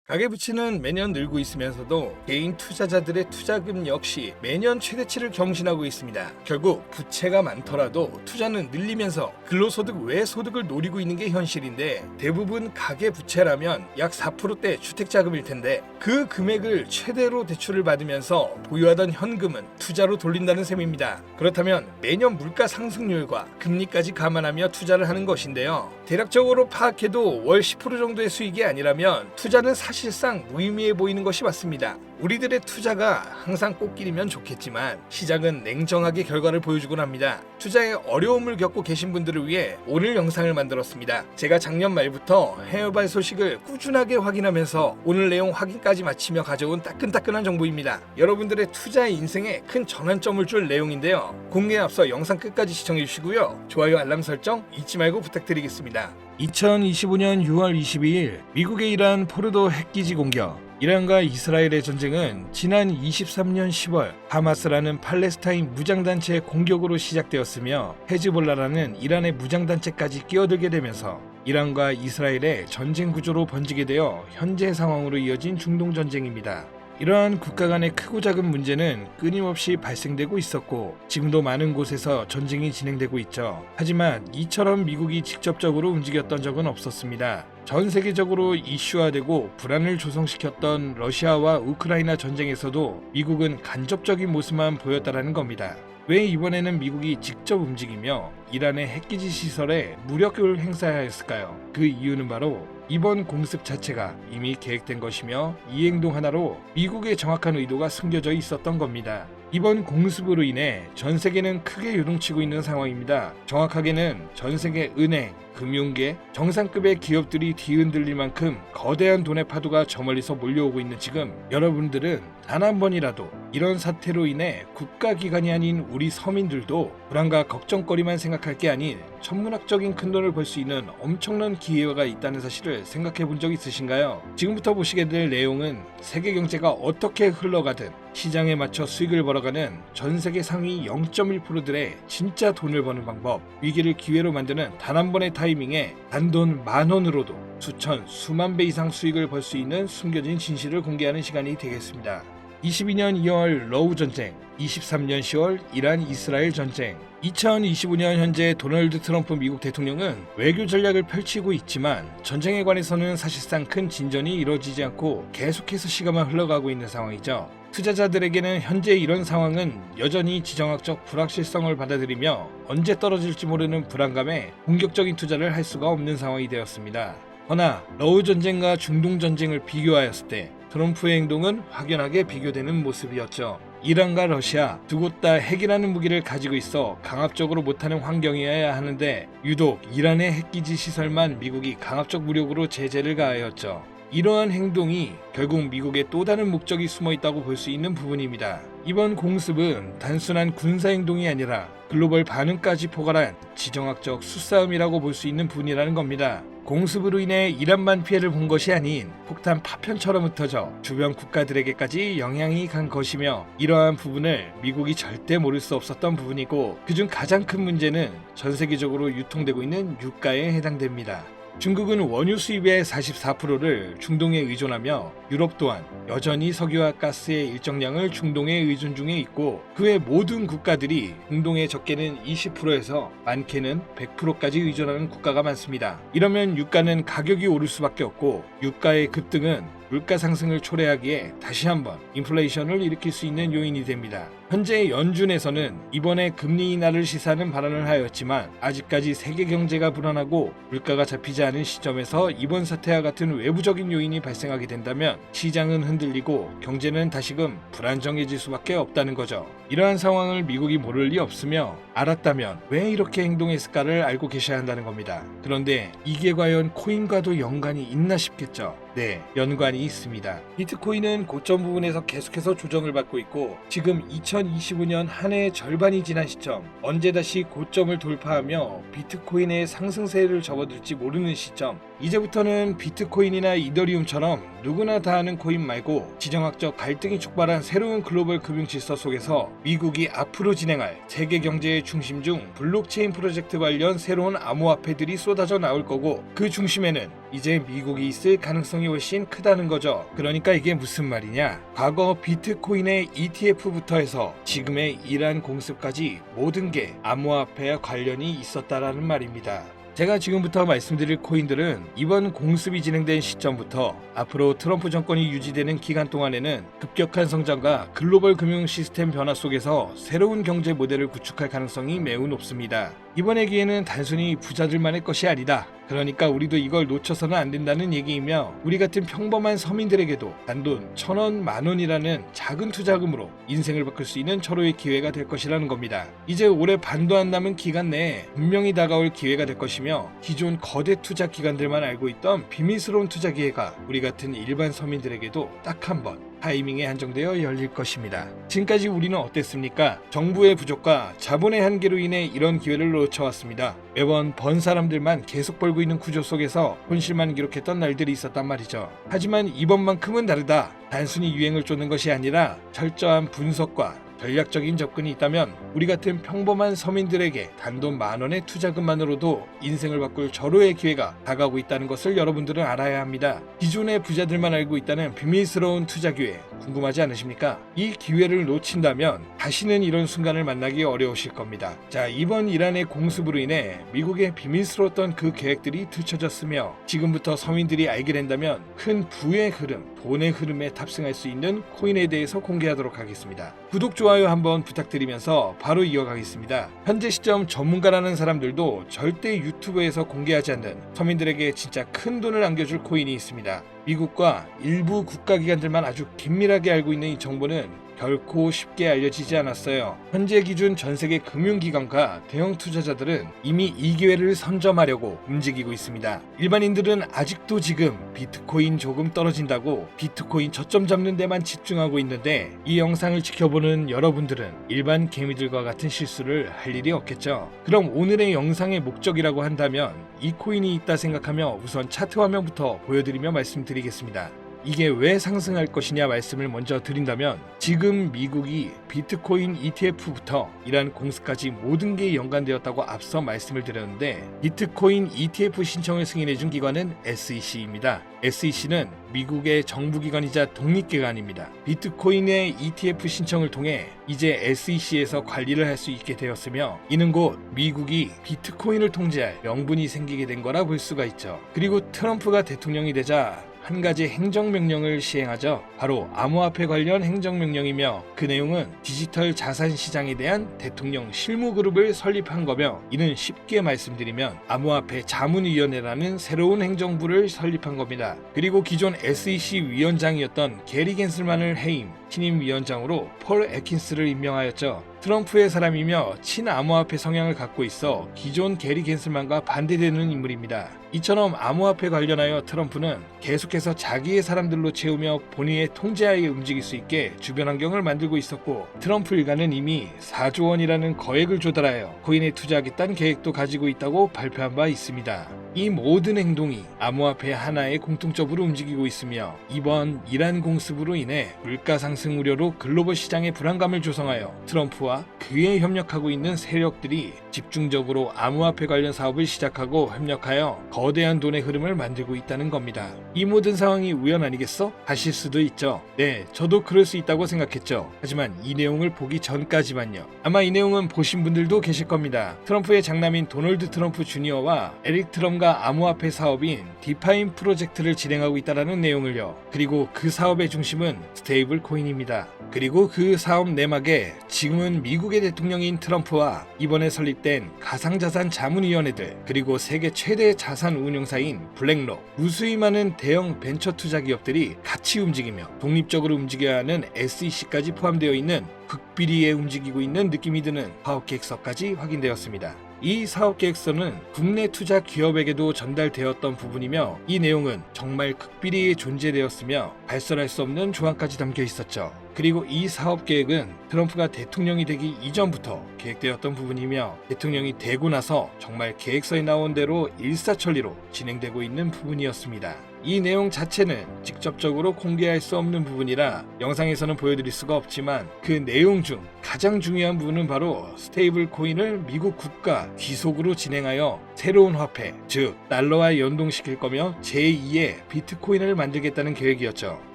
가계부채는 매년 늘고 있으면서도 개인 투자자들의 투자금 역시 매년 최대치를 경신하고 있습니다. 결국 부채가 많더라도 투자는 늘리면서 근로소득 외 소득을 노리고 있는 게 현실인데, 대부분 가계부채라면 약 4%대 주택자금일 텐데 그 금액을 최대로 대출을 받으면서 보유하던 현금은 투자로 돌린다는 셈입니다. 그렇다면 매년 물가 상승률과 금리까지 감안하며 투자를 하는 것인데요. 대략적으로 파악해도 월 10% 정도의 수익이 아니라면 투자는 사실상 무의미해 보이는 것이 맞습니다. 우리들의 투자가 항상 꽃길이면 좋겠지만 시장은 냉정하게 결과를 보여주곤 합니다. 투자에 어려움을 겪고 계신 분들을 위해 오늘 영상을 만들었습니다. 제가 작년 말부터 헤어발 소식을 꾸준하게 확인하면서 오늘 내용 확인까지 마치며 가져온 따끈따끈한 정보입니다. 여러분들의 투자 인생에 큰 전환점을 줄 내용인데요. 공개에 앞서 영상 끝까지 시청해 주시고요. 좋아요, 알람 설정 잊지 말고 부탁드리겠습니다. 2025년 6월 22일 미국의 이란 포르도 핵기지 공격. 이란과 이스라엘의 전쟁은 지난 23년 10월 하마스라는 팔레스타인 무장단체의 공격으로 시작되었으며 헤즈볼라라는 이란의 무장단체까지 끼어들게 되면서 이란과 이스라엘의 전쟁 구조로 번지게 되어 현재 상황으로 이어진 중동전쟁입니다. 이러한 국가 간의 크고 작은 문제는 끊임없이 발생되고 있었고 지금도 많은 곳에서 전쟁이 진행되고 있죠. 하지만 이처럼 미국이 직접적으로 움직였던 적은 없었습니다. 전 세계적으로 이슈화되고 불안을 조성시켰던 러시아와 우크라이나 전쟁에서도 미국은 간접적인 모습만 보였다라는 겁니다. 왜 이번에는 미국이 직접 움직이며 이란의 핵기지 시설에 무력을 행사하였을까요? 그 이유는 바로 이번 공습 자체가 이미 계획된 것이며 이 행동 하나로 미국의 정확한 의도가 숨겨져 있었던 겁니다. 이번 공습으로 인해 전 세계는 크게 요동치고 있는 상황입니다. 정확하게는 전 세계 은행, 금융계, 정상급의 기업들이 뒤흔들릴 만큼 거대한 돈의 파도가 저 멀리서 몰려오고 있는 지금 여러분들은 단 한 번이라도 이런 사태로 인해 국가기관이 아닌 우리 서민들도 불안과 걱정거리만 생각할 게 아닌 천문학적인 큰돈을 벌 수 있는 엄청난 기회가 있다는 사실을 생각해 본 적 있으신가요? 지금부터 보시게 될 내용은 세계 경제가 어떻게 흘러가든 시장에 맞춰 수익을 벌어가는 전 세계 상위 0.1%들의 진짜 돈을 버는 방법, 위기를 기회로 만드는 단 한 번의 타이밍에 단돈 10,000원으로도 수천, 수만 배 이상 수익을 벌 수 있는 숨겨진 진실을 공개하는 시간이 되겠습니다. 22년 2월 러우 전쟁, 23년 10월 이란 이스라엘 전쟁, 2025년 현재 도널드 트럼프 미국 대통령은 외교 전략을 펼치고 있지만 전쟁에 관해서는 사실상 큰 진전이 이루어지지 않고 계속해서 시간만 흘러가고 있는 상황이죠. 투자자들에게는 현재 이런 상황은 여전히 지정학적 불확실성을 받아들이며 언제 떨어질지 모르는 불안감에 공격적인 투자를 할 수가 없는 상황이 되었습니다. 허나 러우 전쟁과 중동 전쟁을 비교하였을 때 트럼프의 행동은 확연하게 비교되는 모습이었죠. 이란과 러시아 두 곳 다 핵이라는 무기를 가지고 있어 강압적으로 못하는 환경이어야 하는데 유독 이란의 핵기지 시설만 미국이 강압적 무력으로 제재를 가하였죠. 이러한 행동이 결국 미국의 또 다른 목적이 숨어 있다고 볼 수 있는 부분입니다. 이번 공습은 단순한 군사 행동이 아니라 글로벌 반응까지 포괄한 지정학적 수싸움이라고 볼 수 있는 부분이라는 겁니다. 공습으로 인해 이란만 피해를 본 것이 아닌 폭탄 파편처럼 흩어져 주변 국가들에게까지 영향이 간 것이며, 이러한 부분을 미국이 절대 모를 수 없었던 부분이고 그중 가장 큰 문제는 전 세계적으로 유통되고 있는 유가에 해당됩니다. 중국은 원유 수입의 44%를 중동에 의존하며 유럽 또한 여전히 석유와 가스의 일정량을 중동에 의존 중에 있고 그 외 모든 국가들이 중동의 적게는 20%에서 많게는 100%까지 의존하는 국가가 많습니다. 이러면 유가는 가격이 오를 수밖에 없고 유가의 급등은 물가 상승을 초래하기에 다시 한번 인플레이션을 일으킬 수 있는 요인이 됩니다. 현재 연준에서는 이번에 금리 인하를 시사하는 발언을 하였지만 아직까지 세계 경제가 불안하고 물가가 잡히지 않은 시점에서 이번 사태와 같은 외부적인 요인이 발생하게 된다면 시장은 흔들리고 경제는 다시금 불안정해질 수밖에 없다는 거죠. 이러한 상황을 미국이 모를 리 없으며 알았다면 왜 이렇게 행동했을까를 알고 계셔야 한다는 겁니다. 그런데 이게 과연 코인과도 연관이 있나 싶겠죠. 네, 연관이 있습니다. 비트코인은 고점 부분에서 계속해서 조정을 받고 있고 지금 2025년 한 해의 절반이 지난 시점, 언제 다시 고점을 돌파하며 비트코인의 상승세를 접어들지 모르는 시점, 이제부터는 비트코인이나 이더리움처럼 누구나 다 아는 코인 말고 지정학적 갈등이 촉발한 새로운 글로벌 금융 질서 속에서 미국이 앞으로 진행할 세계 경제의 중심 중 블록체인 프로젝트 관련 새로운 암호화폐들이 쏟아져 나올 거고 그 중심에는 이제 미국이 있을 가능성이 훨씬 크다는 거죠. 그러니까 이게 무슨 말이냐? 과거 비트코인의 ETF부터 해서 지금의 이란 공습까지 모든 게 암호화폐와 관련이 있었다라는 말입니다. 제가 지금부터 말씀드릴 코인들은 이번 공습이 진행된 시점부터 앞으로 트럼프 정권이 유지되는 기간 동안에는 급격한 성장과 글로벌 금융 시스템 변화 속에서 새로운 경제 모델을 구축할 가능성이 매우 높습니다. 이번의 기회는 단순히 부자들만의 것이 아니다. 그러니까 우리도 이걸 놓쳐서는 안 된다는 얘기이며, 우리 같은 평범한 서민들에게도 단돈 1,000원, 10,000원이라는 작은 투자금으로 인생을 바꿀 수 있는 절호의 기회가 될 것이라는 겁니다. 이제 올해 반도 안 남은 기간 내에 분명히 다가올 기회가 될 것이며, 기존 거대 투자 기관들만 알고 있던 비밀스러운 투자 기회가 우리 같은 일반 서민들에게도 딱 한 번 타이밍에 한정되어 열릴 것입니다. 지금까지 우리는 어땠습니까? 정부의 부족과 자본의 한계로 인해 이런 기회를 놓쳐왔습니다. 매번 번 사람들만 계속 벌고 있는 구조 속에서 손실만 기록했던 날들이 있었단 말이죠. 하지만 이번만큼은 다르다. 단순히 유행을 쫓는 것이 아니라 철저한 분석과 전략적인 접근이 있다면 우리 같은 평범한 서민들에게 단돈 10,000원의 투자금만으로도 인생을 바꿀 절호의 기회가 다가오고 있다는 것을 여러분들은 알아야 합니다. 기존의 부자들만 알고 있다는 비밀스러운 투자 기회 궁금하지 않으십니까? 이 기회를 놓친다면 다시는 이런 순간을 만나기 어려우실 겁니다. 자, 이번 이란의 공습으로 인해 미국의 비밀스러웠던 그 계획들이 들춰졌으며, 지금부터 서민들이 알게 된다면 큰 부의 흐름, 돈의 흐름에 탑승할 수 있는 코인에 대해서 공개하도록 하겠습니다. 구독, 좋아요 한번 부탁드리면서 바로 이어가겠습니다. 현재 시점 전문가라는 사람들도 절대 유튜브에서 공개하지 않는 서민들에게 진짜 큰 돈을 안겨줄 코인이 있습니다. 미국과 일부 국가기관들만 아주 긴밀하게 알고 있는 이 정보는 결코 쉽게 알려지지 않았어요. 현재 기준 전세계 금융기관과 대형 투자자들은 이미 이 기회를 선점하려고 움직이고 있습니다. 일반인들은 아직도 지금 비트코인 조금 떨어진다고 비트코인 저점 잡는 데만 집중하고 있는데, 이 영상을 지켜보는 여러분들은 일반 개미들과 같은 실수를 할 일이 없겠죠. 그럼 오늘의 영상의 목적이라고 한다면 이 코인이 있다 생각하며 우선 차트 화면부터 보여드리며 말씀드리겠습니다. 이게 왜 상승할 것이냐 말씀을 먼저 드린다면, 지금 미국이 비트코인 ETF부터 이란 공습까지 모든 게 연관되었다고 앞서 말씀을 드렸는데, 비트코인 ETF 신청을 승인해준 기관은 SEC입니다. SEC는 미국의 정부기관이자 독립기관입니다. 비트코인의 ETF 신청을 통해 이제 SEC에서 관리를 할 수 있게 되었으며, 이는 곧 미국이 비트코인을 통제할 명분이 생기게 된 거라 볼 수가 있죠. 그리고 트럼프가 대통령이 되자 한 가지 행정명령을 시행하죠. 바로 암호화폐 관련 행정명령이며, 그 내용은 디지털 자산 시장에 대한 대통령 실무그룹을 설립한 거며, 이는 쉽게 말씀드리면 암호화폐 자문위원회라는 새로운 행정부를 설립한 겁니다. 그리고 기존 SEC 위원장이었던 게리 겐슬만을 해임, 신임 위원장으로 폴 애킨스를 임명하였죠. 트럼프의 사람이며 친암호화폐 성향을 갖고 있어 기존 게리 겐슬만과 반대되는 인물입니다. 이처럼 암호화폐 관련하여 트럼프는 계속해서 자기의 사람들로 채우며 본인의 통제하에 움직일 수 있게 주변 환경을 만들고 있었고, 트럼프 일가는 이미 4조 원이라는 거액을 조달하여 코인에 투자하겠다는 계획도 가지고 있다고 발표한 바 있습니다. 이 모든 행동이 암호화폐 하나의 공통적으로 움직이고 있으며, 이번 이란 공습으로 인해 물가 상승 우려로 글로벌 시장의 불안감을 조성하여 트럼프와 그에 협력하고 있는 세력들이 집중적으로 암호화폐 관련 사업을 시작하고 협력하여 거대한 돈의 흐름을 만들고 있다는 겁니다. 이 모든 상황이 우연 아니겠어? 하실 수도 있죠. 네, 저도 그럴 수 있다고 생각했죠. 하지만 이 내용을 보기 전까지만요. 아마 이 내용은 보신 분들도 계실 겁니다. 트럼프의 장남인 도널드 트럼프 주니어와 에릭 트럼과 암호화폐 사업인 디파인 프로젝트를 진행하고 있다는 내용을요. 그리고 그 사업의 중심은 스테이블 코인입니다. 그리고 그 사업 내막에 지금은 미국의 대통령인 트럼프와 이번에 설립된 가상자산 자문위원회들, 그리고 세계 최대 자산 운용사인 블랙록, 무수히 많은 대형 벤처 투자 기업들이 같이 움직이며 독립적으로 움직여야 하는 SEC까지 포함되어 있는 극비리에 움직이고 있는 느낌이 드는 사업계획서까지 확인되었습니다. 이 사업계획서는 국내 투자 기업에게도 전달되었던 부분이며, 이 내용은 정말 극비리에 존재되었으며 발설할 수 없는 조항까지 담겨 있었죠. 그리고 이 사업계획은 트럼프가 대통령이 되기 이전부터 계획되었던 부분이며, 대통령이 되고 나서 정말 계획서에 나온 대로 일사천리로 진행되고 있는 부분이었습니다. 이 내용 자체는 직접적으로 공개할 수 없는 부분이라 영상에서는 보여드릴 수가 없지만 그 내용 중 가장 중요한 부분은 바로 스테이블 코인을 미국 국가 귀속으로 진행하여 새로운 화폐, 즉 달러와 연동시킬 거며 제2의 비트코인을 만들겠다는 계획이었죠.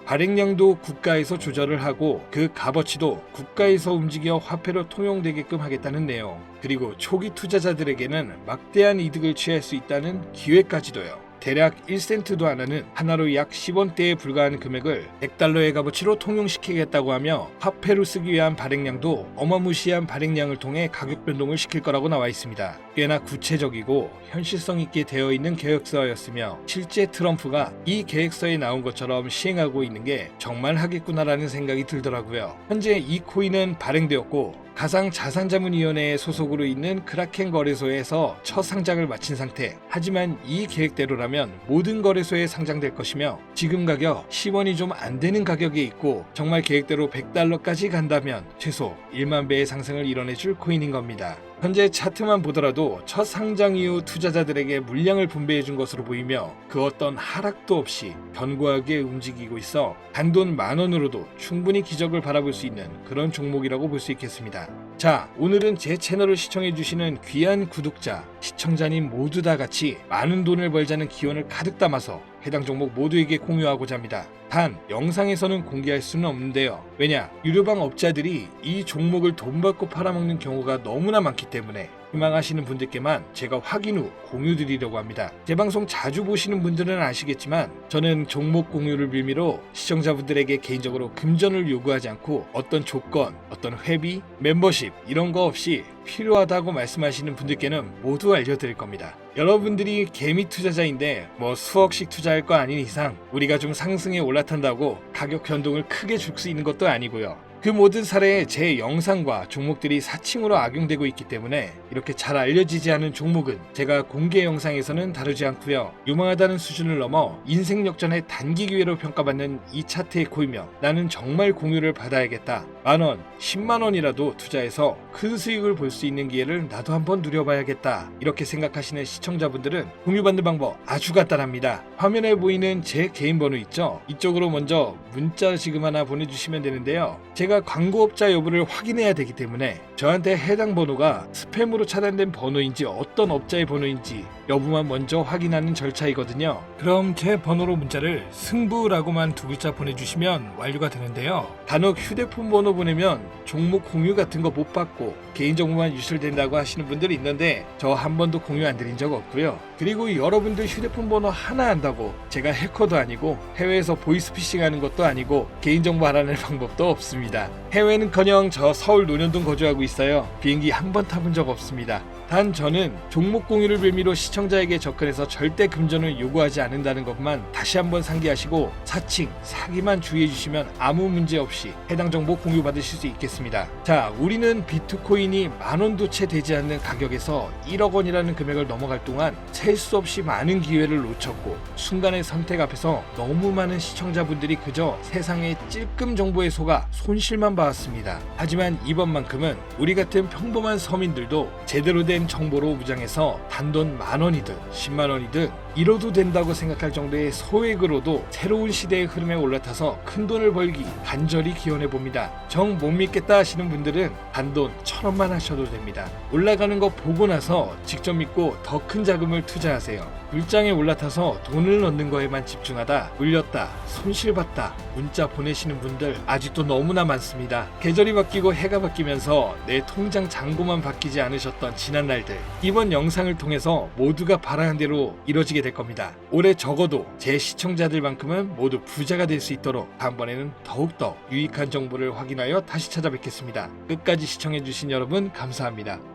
발행량도 국가에서 조절을 하고 그 값어치도 국가에서 움직여 화폐로 통용되게끔 하겠다는 내용, 그리고 초기 투자자들에게는 막대한 이득을 취할 수 있다는 기회까지도요. 대략 1센트도 안 하는 하나로 약 10원대에 불과한 금액을 100달러의 값어치로 통용시키겠다고 하며 화폐로 쓰기 위한 발행량도 어마무시한 발행량을 통해 가격 변동을 시킬 거라고 나와 있습니다. 꽤나 구체적이고 현실성 있게 되어 있는 계획서였으며 실제 트럼프가 이 계획서에 나온 것처럼 시행하고 있는 게 정말 하겠구나라는 생각이 들더라고요. 현재 이 코인은 발행되었고 가상자산자문위원회의 소속으로 있는 크라켄 거래소에서 첫 상장을 마친 상태. 하지만 이 계획대로라면 모든 거래소에 상장될 것이며 지금 가격 10원이 좀 안 되는 가격에 있고 정말 계획대로 100달러까지 간다면 최소 1만 배의 상승을 이뤄내줄 코인인 겁니다. 현재 차트만 보더라도 첫 상장 이후 투자자들에게 물량을 분배해 준 것으로 보이며 그 어떤 하락도 없이 견고하게 움직이고 있어 단돈 10,000원으로도 충분히 기적을 바라볼 수 있는 그런 종목이라고 볼 수 있겠습니다. 자, 오늘은 제 채널을 시청해 주시는 귀한 구독자, 시청자님 모두 다 같이 많은 돈을 벌자는 기원을 가득 담아서 해당 종목 모두에게 공유하고자 합니다. 단 영상에서는 공개할 수는 없는데요. 왜냐? 유료방 업자들이 이 종목을 돈 받고 팔아먹는 경우가 너무나 많기 때문에 희망하시는 분들께만 제가 확인 후 공유드리려고 합니다. 제 방송 자주 보시는 분들은 아시겠지만 저는 종목 공유를 빌미로 시청자분들에게 개인적으로 금전을 요구하지 않고 어떤 조건, 어떤 회비, 멤버십 이런 거 없이 필요하다고 말씀하시는 분들께는 모두 알려드릴 겁니다. 여러분들이 개미 투자자인데 뭐 수억씩 투자할 거 아닌 이상 우리가 좀 상승에 올라탄다고 가격 변동을 크게 줄 수 있는 것도 아니고요. 그 모든 사례에 제 영상과 종목들이 사칭으로 악용되고 있기 때문에 이렇게 잘 알려지지 않은 종목은 제가 공개 영상에서는 다루지 않고요. 유망하다는 수준을 넘어 인생 역전의 단기 기회로 평가받는 이 차트의 코이며 나는 정말 공유를 받아야겠다. 10,000원, 100,000원이라도 투자해서 큰 수익을 볼 수 있는 기회를 나도 한번 누려봐야겠다. 이렇게 생각하시는 시청자분들은 공유받는 방법 아주 간단합니다. 화면에 보이는 제 개인 번호 있죠? 이쪽으로 먼저 문자 지금 하나 보내주시면 되는데요. 제가 광고업자 여부를 확인해야 되기 때문에 저한테 해당 번호가 스팸으로 차단된 번호인지 어떤 업자의 번호인지 여부만 먼저 확인하는 절차이거든요. 그럼 제 번호로 문자를 승부라고만 2글자 보내주시면 완료가 되는데요. 간혹 휴대폰 번호 보내면 종목 공유 같은 거 못 받고 개인정보만 유출된다고 하시는 분들이 있는데 저 한 번도 공유 안 드린 적 없고요. 그리고 여러분들 휴대폰 번호 하나 안다고 제가 해커도 아니고 해외에서 보이스피싱 하는 것도 아니고 개인정보 알아낼 방법도 없습니다. 해외는커녕 저 서울 논현동 거주하고 있어요. 비행기 한 번 타본 적 없습니다. 단 저는 종목 공유를 빌미로 시청자에게 접근해서 절대 금전을 요구하지 않는다는 것만 다시 한번 상기하시고 사칭, 사기만 주의해 주시면 아무 문제 없이 해당 정보 공유 받으실 수 있겠습니다. 자, 우리는 비트코인이 10,000원도 채 되지 않는 가격에서 1억 원이라는 금액을 넘어갈 동안 셀 수 없이 많은 기회를 놓쳤고 순간의 선택 앞에서 너무 많은 시청자분들이 그저 세상의 찔끔 정보에 속아 손실만 봐왔습니다. 하지만 이번만큼은 우리 같은 평범한 서민들도 제대로 된 정보로 무장해서 단돈 10,000원이든 100,000원이든 이뤄도 된다고 생각할 정도의 소액으로도 새로운 시대의 흐름에 올라타서 큰 돈을 벌기 간절히 기원해 봅니다. 정 못 믿겠다 하시는 분들은 단돈 1,000원만 하셔도 됩니다. 올라가는 거 보고 나서 직접 믿고 더 큰 자금을 투자하세요. 물장에 올라타서 돈을 넣는 거에만 집중하다 물렸다, 손실봤다 문자 보내시는 분들 아직도 너무나 많습니다. 계절이 바뀌고 해가 바뀌면서 내 통장 잔고만 바뀌지 않으셨던 지난 날들, 이번 영상을 통해서 모두가 바라는 대로 이뤄지게 될 겁니다. 올해 적어도 제 시청자들만큼은 모두 부자가 될 수 있도록 다음번에는 더욱더 유익한 정보를 확인하여 다시 찾아뵙겠습니다. 끝까지 시청해주신 여러분 감사합니다.